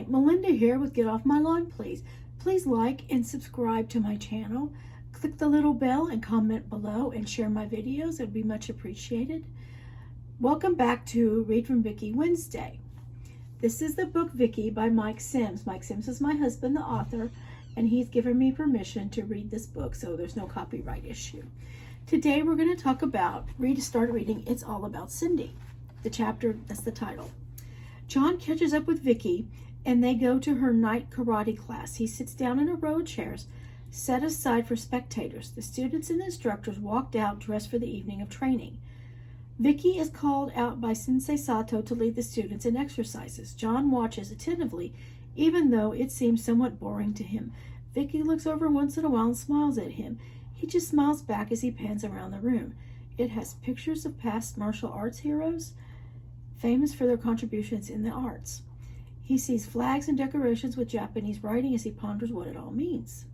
Melinda here with Get Off My Lawn Please. Please like and subscribe to my channel. Click the little bell and comment below and share my videos. It would be much appreciated. Welcome back to Read from Vickie Wednesday. This is the book Vickie by Mike Sims. Mike Sims is my husband, the author, and he's given me permission to read this book, so there's no copyright issue. Today we're going to talk about, start reading It's All About Cindy. The chapter, that's the title. John catches up with Vickie and they go to her night karate class. He sits down in a row of chairs set aside for spectators. The students and instructors walked out dressed for the evening of training. Vickie is called out by Sensei Sato to lead the students in exercises. John watches attentively, even though it seems somewhat boring to him. Vickie looks over once in a while and smiles at him. He just smiles back as he pans around the room. It has pictures of past martial arts heroes, famous for their contributions in the arts. He sees flags and decorations with Japanese writing as he ponders what it all means.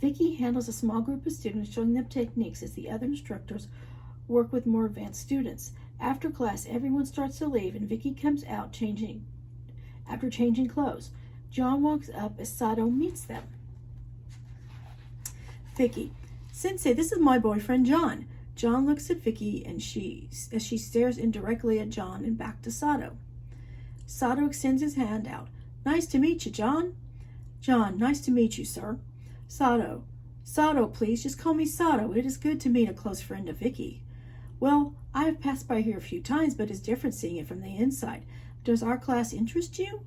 Vickie handles a small group of students, showing them techniques as the other instructors work with more advanced students. After class, everyone starts to leave and Vickie comes out after changing clothes. John walks up as Sato meets them. Vickie: Sensei, this is my boyfriend John. John looks at Vickie and as she stares indirectly at John and back to Sato. Sato extends his hand out. Nice to meet you, John. John: Nice to meet you, sir. Sato: Sato, please, just call me Sato. It is good to meet a close friend of Vickie. Well, I have passed by here a few times, but it's different seeing it from the inside. Does our class interest you?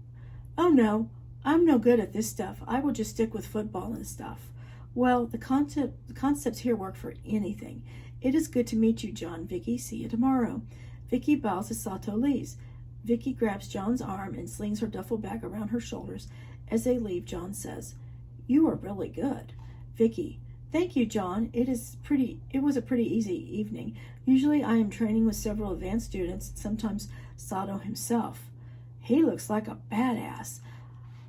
Oh no, I'm no good at this stuff. I will just stick with football and stuff. Well, the concepts here work for anything. It is good to meet you, John. Vickie, see you tomorrow. Vickie bows as Sato leaves. Vickie grabs John's arm and slings her duffel bag around her shoulders. As they leave, John says, You are really good. Vickie: Thank you, John. It was a pretty easy evening. Usually I am training with several advanced students, sometimes Sato himself. He looks like a badass.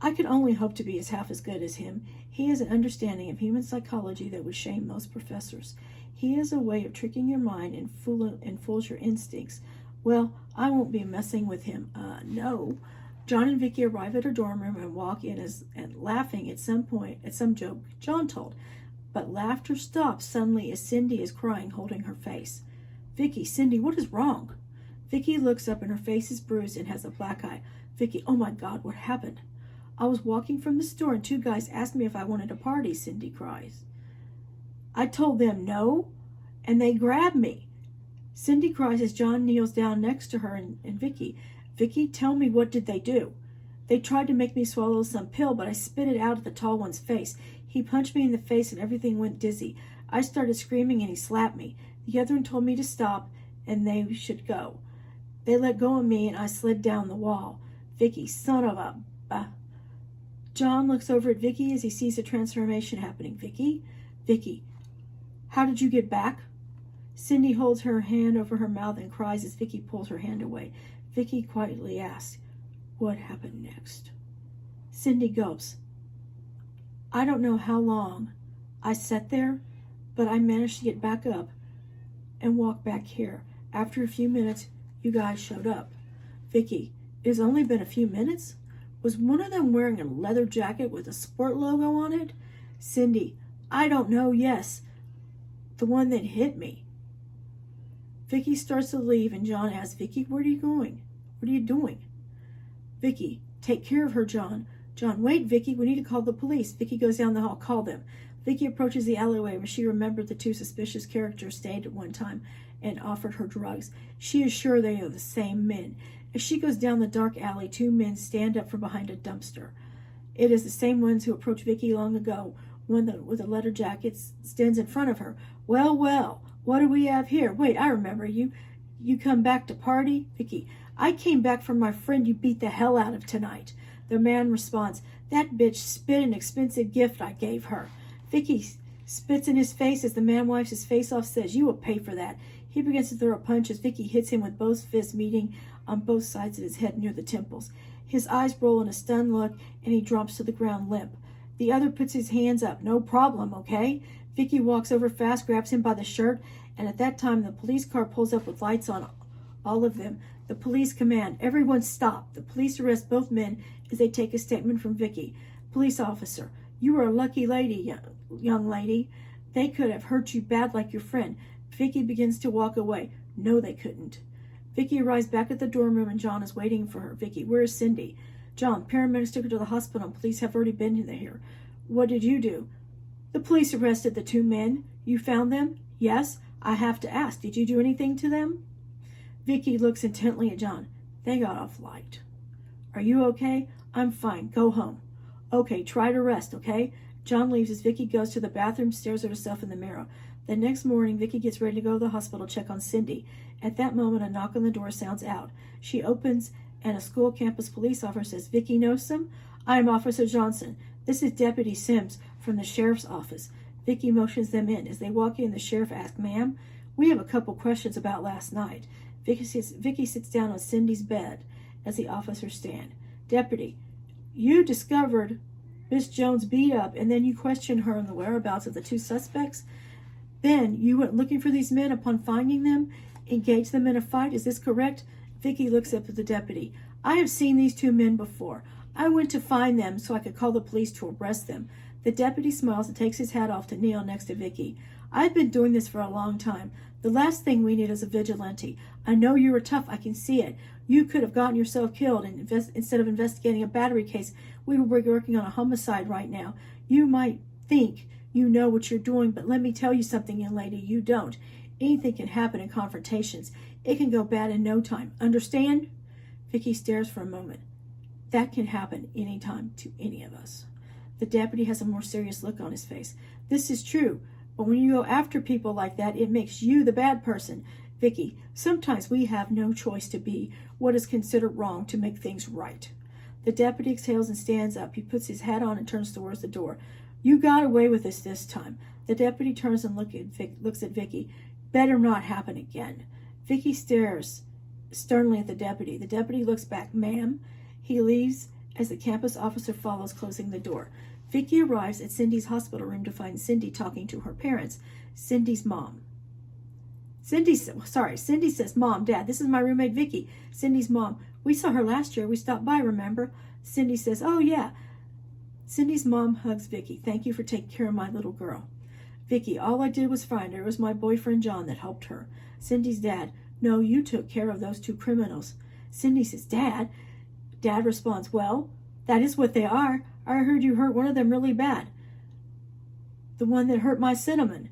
I could only hope to be half as good as him. He has an understanding of human psychology that would shame most professors. He has a way of tricking your mind and fools your instincts. Well, I won't be messing with him. No. John and Vickie arrive at her dorm room and walk in and laughing at some joke John told. But laughter stops suddenly as Cindy is crying, holding her face. Vickie: Cindy, what is wrong? Vickie looks up and her face is bruised and has a black eye. Vickie: Oh my God, what happened? I was walking from the store and two guys asked me if I wanted a party, Cindy cries. I told them no, and they grabbed me. Cindy cries as John kneels down next to her and Vickie. Vickie, tell me, what did they do? They tried to make me swallow some pill, but I spit it out at the tall one's face. He punched me in the face and everything went dizzy. I started screaming and he slapped me. The other one told me to stop and they should go. They let go of me and I slid down the wall. Vickie: Son of a... John looks over at Vickie as he sees the transformation happening. Vickie: How did you get back? Cindy holds her hand over her mouth and cries as Vickie pulls her hand away. Vickie quietly asks, What happened next? Cindy gulps. I don't know how long I sat there, but I managed to get back up and walk back here. After a few minutes, you guys showed up. Vickie: It's only been a few minutes? Was one of them wearing a leather jacket with a sport logo on it? Cindy: I don't know, yes. The one that hit me. Vickie starts to leave and John asks, Vickie, where are you going? What are you doing? Vickie: Take care of her, John. John: Wait, Vickie, we need to call the police. Vickie goes down the hall. Call them. Vickie approaches the alleyway where she remembered the two suspicious characters stayed at one time and offered her drugs. She is sure they are the same men. As she goes down the dark alley, two men stand up from behind a dumpster. It is the same ones who approached Vickie long ago. One with a leather jacket stands in front of her. Well, what do we have here? Wait, I remember you. You come back to party? Vickie: I came back from my friend you beat the hell out of tonight. The man responds, That bitch spit an expensive gift I gave her. Vickie spits in his face as the man wipes his face off, says, You will pay for that. He begins to throw a punch as Vickie hits him with both fists meeting on both sides of his head near the temples. His eyes roll in a stunned look and he drops to the ground limp. The other puts his hands up. No problem, okay? Vickie walks over fast, grabs him by the shirt, and at that time the police car pulls up with lights on all of them. The police command, everyone stop. The police arrest both men as they take a statement from Vickie. Police officer, you are a lucky lady, young lady. They could have hurt you bad like your friend. Vickie begins to walk away. No, they couldn't. Vickie arrives back at the dorm room and John is waiting for her. Vickie, where is Cindy? John, paramedics took her to the hospital and police have already been here. What did you do? The police arrested the two men. You found them? Yes. I have to ask, did you do anything to them? Vickie looks intently at John. They got off light. Are you okay? I'm fine. Go home. Okay, try to rest, okay? John leaves as Vickie goes to the bathroom, stares at herself in the mirror. The next morning, Vickie gets ready to go to the hospital to check on Cindy. At that moment, a knock on the door sounds out. She opens, and a school campus police officer says, Vickie Newsom? I am Officer Johnson. This is Deputy Sims from the sheriff's office. Vickie motions them in. As they walk in, the sheriff asks, Ma'am, we have a couple questions about last night. Vickie sits down on Cindy's bed as the officers stand. Deputy, you discovered Miss Jones beat up, and then you questioned her on the whereabouts of the two suspects. Then you went looking for these men upon finding them, engaged them in a fight. Is this correct? Vickie looks up at the deputy. I have seen these two men before. I went to find them so I could call the police to arrest them. The deputy smiles and takes his hat off to kneel next to Vickie. I've been doing this for a long time. The last thing we need is a vigilante. I know you were tough. I can see it. You could have gotten yourself killed, and instead of investigating a battery case, we were working on a homicide right now. You might think you know what you're doing, but let me tell you something, young lady, you don't. Anything can happen in confrontations. It can go bad in no time. Understand? Vickie stares for a moment. That can happen anytime to any of us. The deputy has a more serious look on his face. This is true, but when you go after people like that, it makes you the bad person. Vickie, sometimes we have no choice to be what is considered wrong to make things right. The deputy exhales and stands up. He puts his hat on and turns towards the door. You got away with this time. The deputy turns and looks at Vickie. Better not happen again. Vickie stares sternly at the deputy. The deputy looks back. Ma'am. He leaves as the campus officer follows, closing the door. Vickie arrives at Cindy's hospital room to find Cindy talking to her parents. Cindy's mom. Cindy says, Mom, Dad, this is my roommate Vickie. Cindy's mom. We saw her last year. We stopped by, remember? Cindy says, oh, yeah. Cindy's mom hugs Vickie. Thank you for taking care of my little girl. Vickie, all I did was find her. It was my boyfriend John that helped her. Cindy's dad. No, you took care of those two criminals. Cindy says, Dad. Dad responds, well, that is what they are. I heard you hurt one of them really bad. The one that hurt my cinnamon.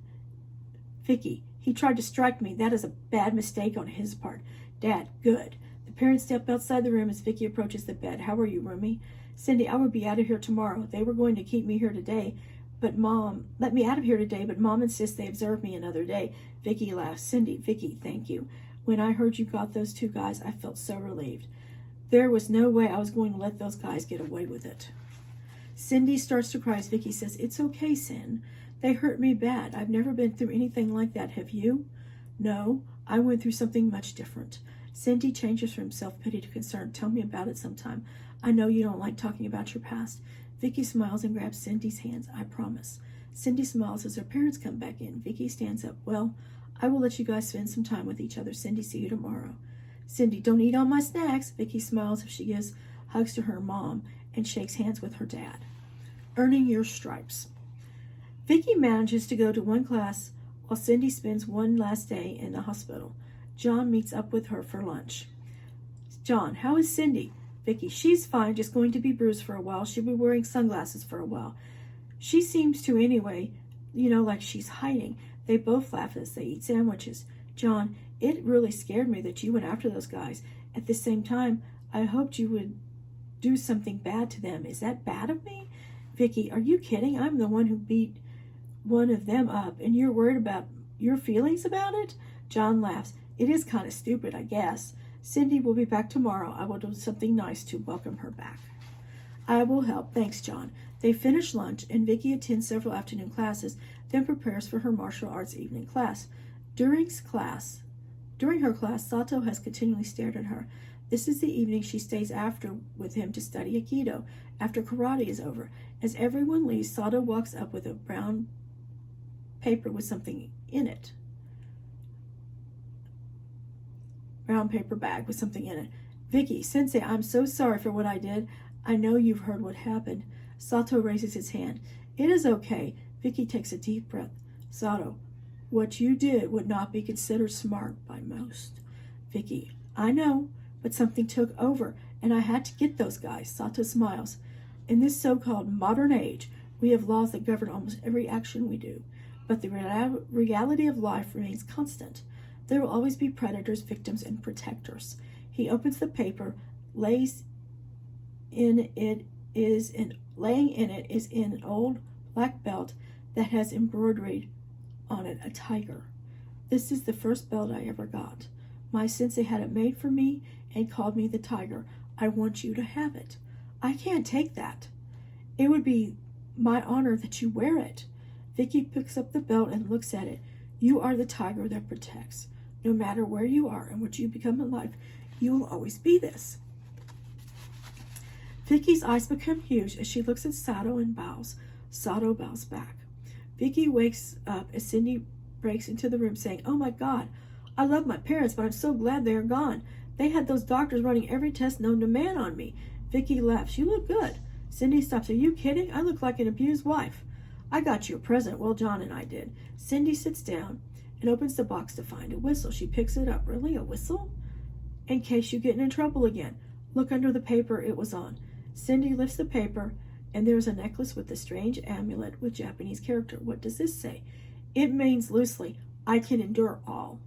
Vickie, he tried to strike me. That is a bad mistake on his part. Dad, good. The parents step outside the room as Vickie approaches the bed. How are you, roomie? Cindy, I would be out of here tomorrow. They were going to keep me here today, but Mom insists they observe me another day. Vickie laughs. Cindy, Vickie, thank you. When I heard you got those two guys, I felt so relieved. There was no way I was going to let those guys get away with it. Cindy starts to cry as Vickie says, it's okay, Cin. They hurt me bad. I've never been through anything like that. Have you? No, I went through something much different. Cindy changes from self-pity to concern. Tell me about it sometime. I know you don't like talking about your past. Vickie smiles and grabs Cindy's hands. I promise. Cindy smiles as her parents come back in. Vickie stands up. Well, I will let you guys spend some time with each other. Cindy, see you tomorrow. Cindy, don't eat all my snacks. Vickie smiles as she gives hugs to her mom and shakes hands with her dad. Earning your stripes. Vickie manages to go to one class while Cindy spends one last day in the hospital. John meets up with her for lunch. John, how is Cindy? Vickie, she's fine, just going to be bruised for a while. She'll be wearing sunglasses for a while. She seems to anyway, like she's hiding. They both laugh as they eat sandwiches. John, it really scared me that you went after those guys. At the same time, I hoped you would do something bad to them. Is that bad of me? Vickie, are you kidding? I'm the one who beat one of them up, and you're worried about your feelings about it? John laughs. It is kind of stupid, I guess. Cindy will be back tomorrow. I will do something nice to welcome her back. I will help. Thanks, John. They finish lunch, and Vickie attends several afternoon classes, then prepares for her martial arts evening class. During her class, Sato has continually stared at her. This is the evening she stays after with him to study Aikido, after karate is over. As everyone leaves, Sato walks up with a brown paper with something in it. brown paper bag with something in it. Vickie, Sensei, I'm so sorry for what I did. I know you've heard what happened. Sato raises his hand. It is okay. Vickie takes a deep breath. Sato, what you did would not be considered smart by most. Vickie, I know, but something took over, and I had to get those guys. Sato smiles. In this so-called modern age, we have laws that govern almost every action we do, but the reality of life remains constant. There will always be predators, victims, and protectors. He opens the paper. Laying in it is an old black belt that has embroidered on it a tiger. This is the first belt I ever got. My sensei had it made for me and called me the tiger. I want you to have it. I can't take that. It would be my honor that you wear it. Vickie picks up the belt and looks at it. You are the tiger that protects. No matter where you are and what you become in life, you will always be this. Vickie's eyes become huge as she looks at Sato and bows. Sato bows back. Vickie wakes up as Cindy breaks into the room saying, Oh my God, I love my parents, but I'm so glad they are gone. They had those doctors running every test known to man on me. Vickie laughs. You look good. Cindy stops. Are you kidding? I look like an abused wife. I got you a present. Well, John and I did. Cindy sits down and opens the box to find a whistle. She picks it up. Really, a whistle? In case you get in trouble again. Look under the paper it was on. Cindy lifts the paper, and there's a necklace with a strange amulet with Japanese character. What does this say? It means loosely, I can endure all.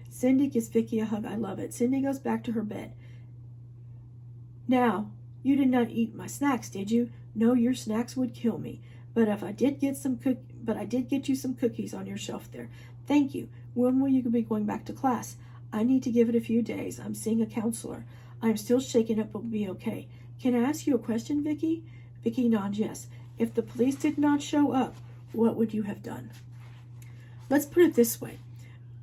Cindy gives Vickie a hug. I love it. Cindy goes back to her bed. Now, you did not eat my snacks, did you? No, your snacks would kill me. But I did get you some cookies on your shelf there. Thank you. When will you be going back to class? I need to give it a few days. I'm seeing a counselor. I'm still shaken up, but will be okay. Can I ask you a question, Vickie? Vickie nods yes. If the police did not show up, what would you have done? Let's put it this way.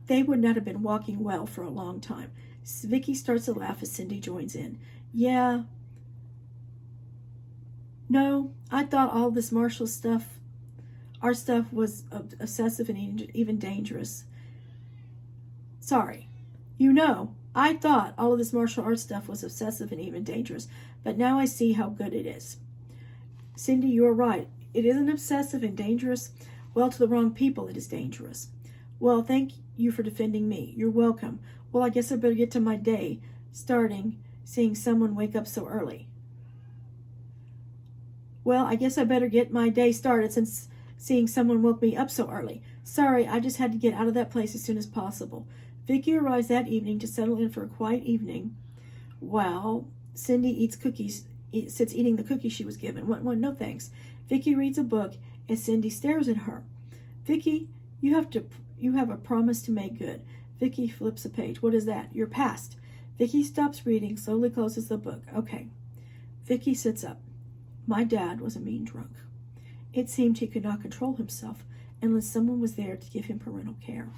They would not have been walking well for a long time. Vickie starts to laugh as Cindy joins in. Yeah. No, I thought all this martial stuff, our stuff was obsessive and even dangerous. Sorry. I thought all of this martial arts stuff was obsessive and even dangerous, but now I see how good it is. Cindy, you're right. It isn't obsessive and dangerous. Well, to the wrong people, it is dangerous. Well, thank you for defending me. You're welcome. Well, I guess I better get to my day, starting seeing someone wake up so early. Well, I guess I better get my day started since seeing someone woke me up so early. Sorry, I just had to get out of that place as soon as possible. Vickie arrives that evening to settle in for a quiet evening while Cindy sits eating the cookie she was given. No thanks. Vickie reads a book as Cindy stares at her. Vickie, you have a promise to make good. Vickie flips a page. What is that? Your past. Vickie stops reading, slowly closes the book. Okay. Vickie sits up. My dad was a mean drunk. It seemed he could not control himself unless someone was there to give him parental care.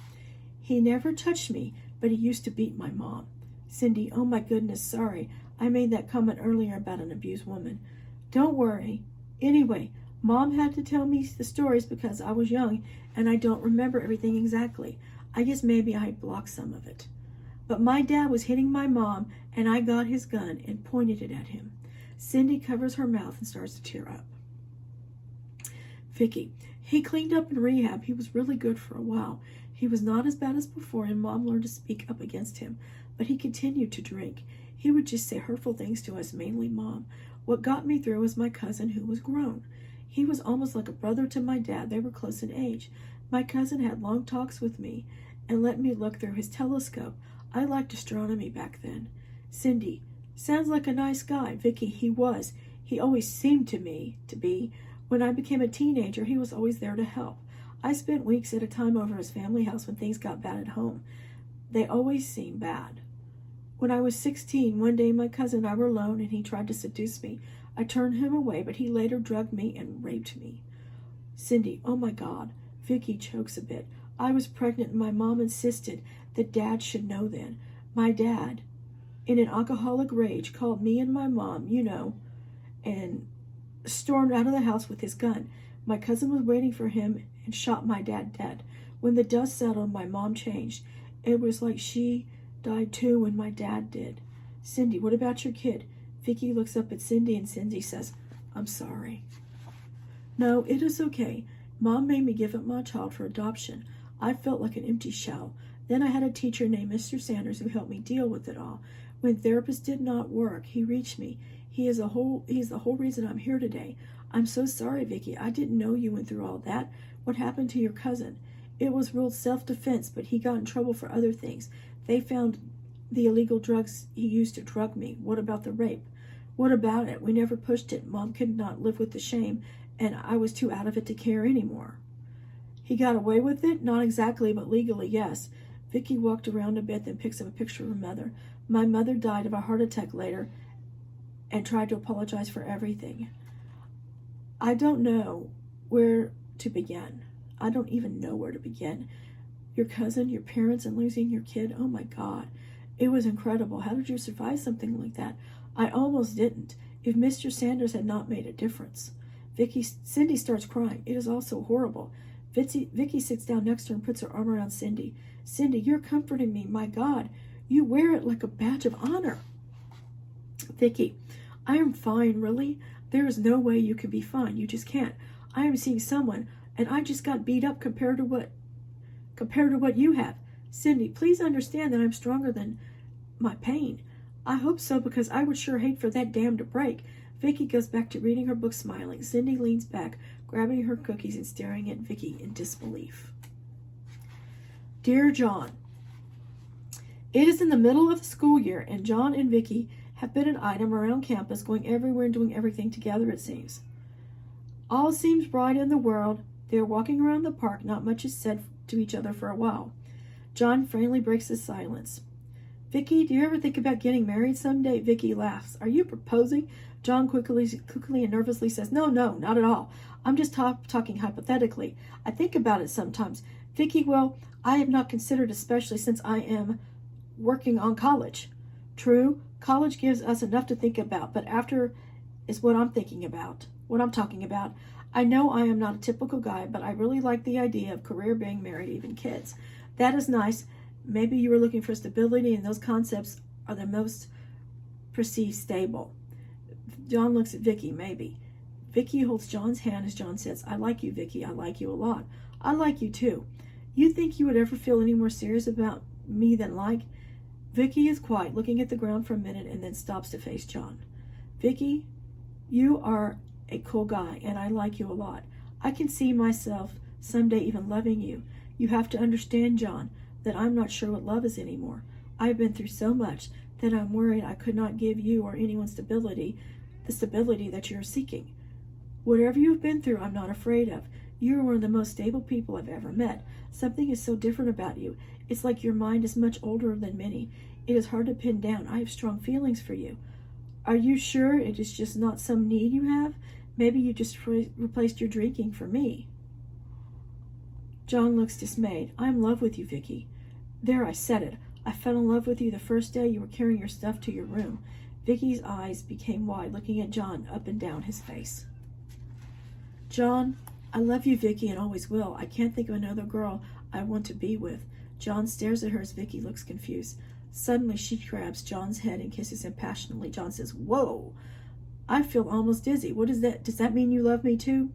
He never touched me, but he used to beat my mom. Cindy, oh my goodness, sorry. I made that comment earlier about an abused woman. Don't worry. Anyway, Mom had to tell me the stories because I was young and I don't remember everything exactly. I guess maybe I blocked some of it. But my dad was hitting my mom and I got his gun and pointed it at him. Cindy covers her mouth and starts to tear up. Vickie, he cleaned up in rehab. He was really good for a while. He was not as bad as before and Mom learned to speak up against him, but he continued to drink. He would just say hurtful things to us, mainly Mom. What got me through was my cousin who was grown. He was almost like a brother to my dad. They were close in age. My cousin had long talks with me and let me look through his telescope. I liked astronomy back then. Cindy, sounds like a nice guy. Vickie, he was. He always seemed to me to be. When I became a teenager, he was always there to help. I spent weeks at a time over his family house when things got bad at home. They always seemed bad. When I was 16, one day my cousin and I were alone and he tried to seduce me. I turned him away, but he later drugged me and raped me. Cindy, oh my God. Vickie chokes a bit. I was pregnant and my mom insisted that Dad should know then. My dad, in an alcoholic rage, called me and my mom, and stormed out of the house with his gun. My cousin was waiting for him and shot my dad dead. When the dust settled, my mom changed. It was like she died too when my dad did. Cindy, what about your kid? Vickie looks up at Cindy and Cindy says, I'm sorry. No, it is okay. Mom made me give up my child for adoption. I felt like an empty shell. Then I had a teacher named Mr. Sanders who helped me deal with it all. When therapists did not work, he reached me. He is the whole reason I'm here today. I'm so sorry, Vickie. I didn't know you went through all that. What happened to your cousin? It was real self-defense, but he got in trouble for other things. They found the illegal drugs he used to drug me. What about the rape? What about it? We never pushed it. Mom could not live with the shame, and I was too out of it to care anymore. He got away with it? Not exactly, but legally, yes. Vickie walked around a bit, then picks up a picture of her mother. My mother died of a heart attack later and tried to apologize for everything. I don't know where to begin. I don't even know where to begin. Your cousin, your parents, and losing your kid. Oh my God. It was incredible. How did you survive something like that? I almost didn't. If Mr. Sanders had not made a difference. Cindy starts crying. It is all so horrible. Vickie sits down next to her and puts her arm around Cindy. Cindy, you're comforting me. My God, you wear it like a badge of honor. Vickie, I am fine, really. There is no way you can be fine. You just can't. I am seeing someone, and I just got beat up compared to what you have. Cindy, please understand that I'm stronger than my pain. I hope so, because I would sure hate for that dam to break. Vickie goes back to reading her book, smiling. Cindy leans back, grabbing her cookies and staring at Vickie in disbelief. Dear John, it is in the middle of the school year, and John and Vickie have been an item around campus, going everywhere and doing everything together, it seems. All seems bright in the world. They are walking around the park. Not much is said to each other for a while. John finally breaks the silence. Vickie, do you ever think about getting married someday? Vickie laughs. Are you proposing? John quickly and nervously says, No, not at all. I'm just talking hypothetically. I think about it sometimes. Vickie, well, I have not considered, especially since I am working on college. True, college gives us enough to think about, but after is what I'm talking about. I know I am not a typical guy, but I really like the idea of career, being married, even kids. That is nice. Maybe you were looking for stability, and those concepts are the most perceived stable. John looks at Vickie, maybe. Vickie holds John's hand as John says, I like you, Vickie. I like you a lot. I like you too. You think you would ever feel any more serious about me than like? Vickie is quiet, looking at the ground for a minute, and then stops to face John. Vickie, you are a cool guy, and I like you a lot. I can see myself someday even loving you. You have to understand, John, that I'm not sure what love is anymore. I've been through so much that I'm worried I could not give you or anyone the stability that you're seeking. Whatever you've been through, I'm not afraid of. You are one of the most stable people I've ever met. Something is so different about you. It's like your mind is much older than many. It is hard to pin down. I have strong feelings for you. Are you sure it is just not some need you have? Maybe you just replaced your drinking for me. John looks dismayed. I'm in love with you, Vickie. There, I said it. I fell in love with you the first day you were carrying your stuff to your room. Vickie's eyes became wide, looking at John up and down his face. John, I love you, Vickie, and always will. I can't think of another girl I want to be with. John stares at her as Vickie looks confused. Suddenly, she grabs John's head and kisses him passionately. John says, Whoa! I feel almost dizzy. What is that? Does that mean you love me too?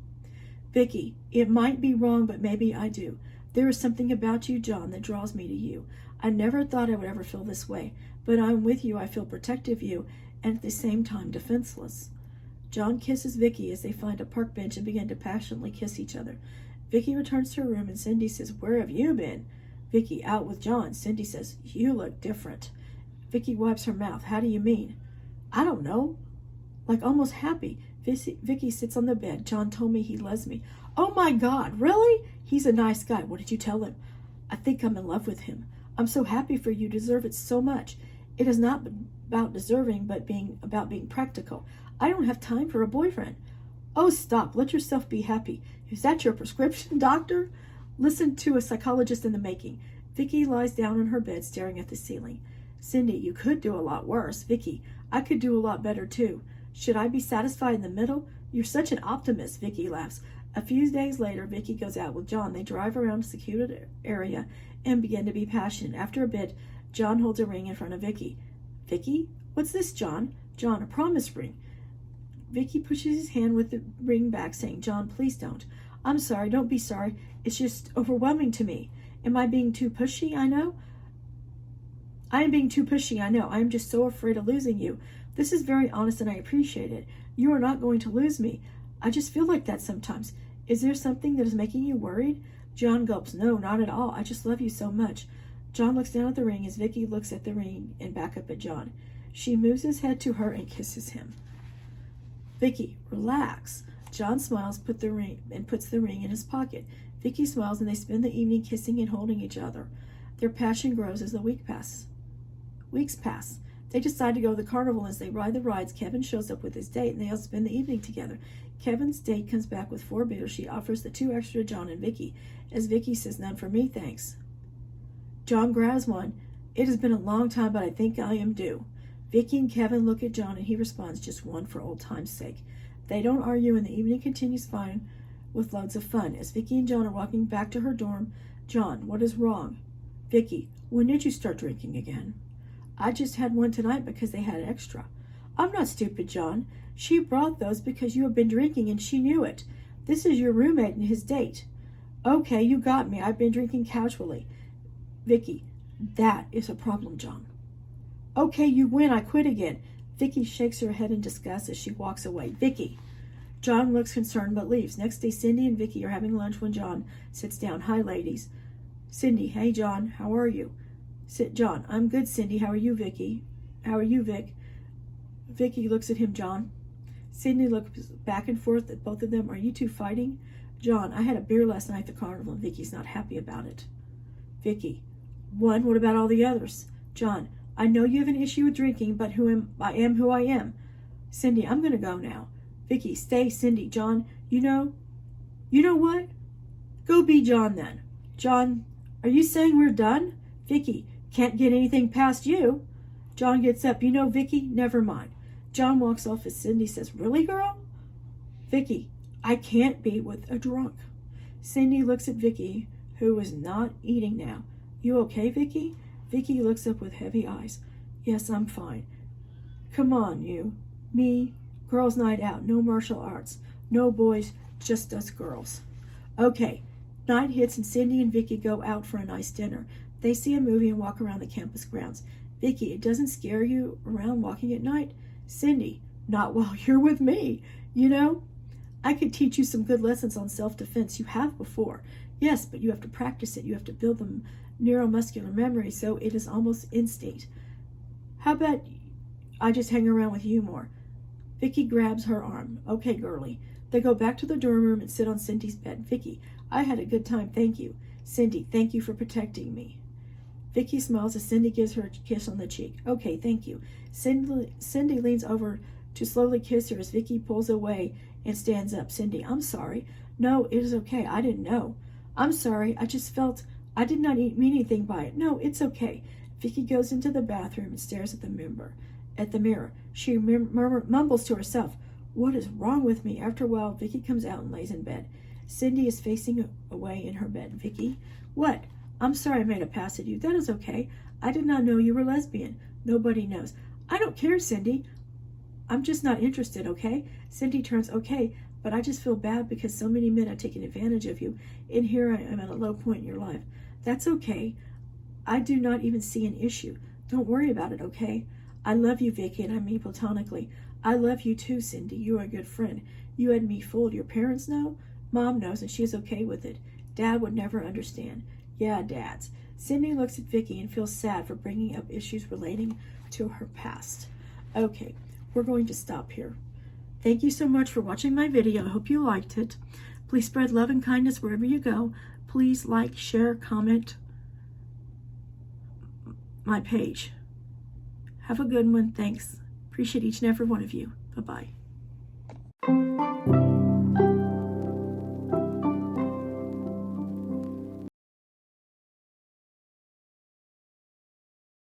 Vickie, it might be wrong, but maybe I do. There is something about you, John, that draws me to you. I never thought I would ever feel this way, but I'm with you. I feel protective of you, and at the same time defenseless. John kisses Vickie as they find a park bench and begin to passionately kiss each other. Vickie returns to her room, and Cindy says, Where have you been? Vickie, out with John. Cindy says, You look different. Vickie wipes her mouth. How do you mean? I don't know. Like almost happy. Vickie sits on the bed. John told me he loves me. Oh my God, really? He's a nice guy. What did you tell him? I think I'm in love with him. I'm so happy for you. You deserve it so much. It is not about deserving, but about being practical. I don't have time for a boyfriend. Oh, stop. Let yourself be happy. Is that your prescription, doctor? Listen to a psychologist in the making. Vickie lies down on her bed, staring at the ceiling. Cindy, you could do a lot worse. Vickie, I could do a lot better too. Should I be satisfied in the middle? You're such an optimist, Vickie laughs. A few days later, Vickie goes out with John. They drive around a secluded area and begin to be passionate. After a bit, John holds a ring in front of Vickie. Vickie? What's this, John? John, a promise ring. Vickie pushes his hand with the ring back, saying, John, please don't. I'm sorry, don't be sorry. It's just overwhelming to me. Am I being too pushy? I know. I am being too pushy, I know. I am just so afraid of losing you. This is very honest and I appreciate it. You are not going to lose me. I just feel like that sometimes. Is there something that is making you worried? John gulps. No, not at all. I just love you so much. John looks down at the ring as Vickie looks at the ring and back up at John. She moves his head to her and kisses him. Vickie, relax. John smiles, puts the ring in his pocket. Vickie smiles and they spend the evening kissing and holding each other. Their passion grows as the weeks pass. They decide to go to the carnival. As they ride the rides, Kevin shows up with his date and they all spend the evening together. Kevin's date comes back with 4 beers. She offers the 2 extra to John and Vickie, as Vickie says, none for me, thanks. John grabs one. It has been a long time, but I think I am due. Vickie and Kevin look at John and he responds, just one for old time's sake. They don't argue and the evening continues fine with loads of fun. As Vickie and John are walking back to her dorm, John, what is wrong? Vickie, when did you start drinking again? I just had one tonight because they had extra. I'm not stupid, John. She brought those because you have been drinking and she knew it. This is your roommate and his date. Okay, you got me. I've been drinking casually. Vickie, that is a problem, John. Okay, you win. I quit again. Vickie shakes her head in disgust as she walks away. Vickie. John looks concerned but leaves. Next day, Cindy and Vickie are having lunch when John sits down. Hi, ladies. Cindy, hey, John. How are you? John, I'm good, Cindy. How are you, Vickie? How are you, Vic? Vickie looks at him, John. Cindy looks back and forth at both of them. Are you two fighting? John, I had a beer last night at the carnival and Vickie's not happy about it. Vickie, one, what about all the others? John, I know you have an issue with drinking, but I am who I am. Cindy, I'm going to go now. Vickie, stay, Cindy. John, you know what? Go be John then. John, are you saying we're done? Vickie, can't get anything past you. John gets up. You know, Vickie, never mind. John walks off as Cindy says, really, girl? Vickie, I can't be with a drunk. Cindy looks at Vickie, who is not eating now. You okay, Vickie? Vickie looks up with heavy eyes. Yes, I'm fine. Come on, you. Me. Girls' night out. No martial arts. No boys, just us girls. Okay. Night hits and Cindy and Vickie go out for a nice dinner. They see a movie and walk around the campus grounds. Vickie, it doesn't scare you around walking at night? Cindy, not while you're with me. You know, I could teach you some good lessons on self-defense. You have before. Yes, but you have to practice it. You have to build the neuromuscular memory so it is almost instinct. How about I just hang around with you more? Vickie grabs her arm. Okay, girlie. They go back to the dorm room and sit on Cindy's bed. Vickie, I had a good time, thank you. Cindy, thank you for protecting me. Vickie smiles as Cindy gives her a kiss on the cheek. Okay, thank you. Cindy leans over to slowly kiss her as Vickie pulls away and stands up. Cindy, I'm sorry. No, it is okay. I didn't know. I'm sorry. I just felt I did not mean anything by it. No, it's okay. Vickie goes into the bathroom and stares at the mirror. She mumbles to herself, what is wrong with me? After a while, Vickie comes out and lays in bed. Cindy is facing away in her bed. Vickie, what? I'm sorry I made a pass at you. That is okay. I did not know you were lesbian. Nobody knows. I don't care, Cindy. I'm just not interested, okay? Cindy turns, okay, but I just feel bad because so many men have taken advantage of you, and here I am at a low point in your life. That's okay. I do not even see an issue. Don't worry about it, okay? I love you, Vickie, and I mean platonically. I love you too, Cindy. You are a good friend. You had me fooled. Your parents know? Mom knows, and she is okay with it. Dad would never understand. Yeah, dads. Cindy looks at Vickie and feels sad for bringing up issues relating to her past. Okay, we're going to stop here. Thank you so much for watching my video. I hope you liked it. Please spread love and kindness wherever you go. Please like, share, comment my page. Have a good one. Thanks. Appreciate each and every one of you. Bye-bye.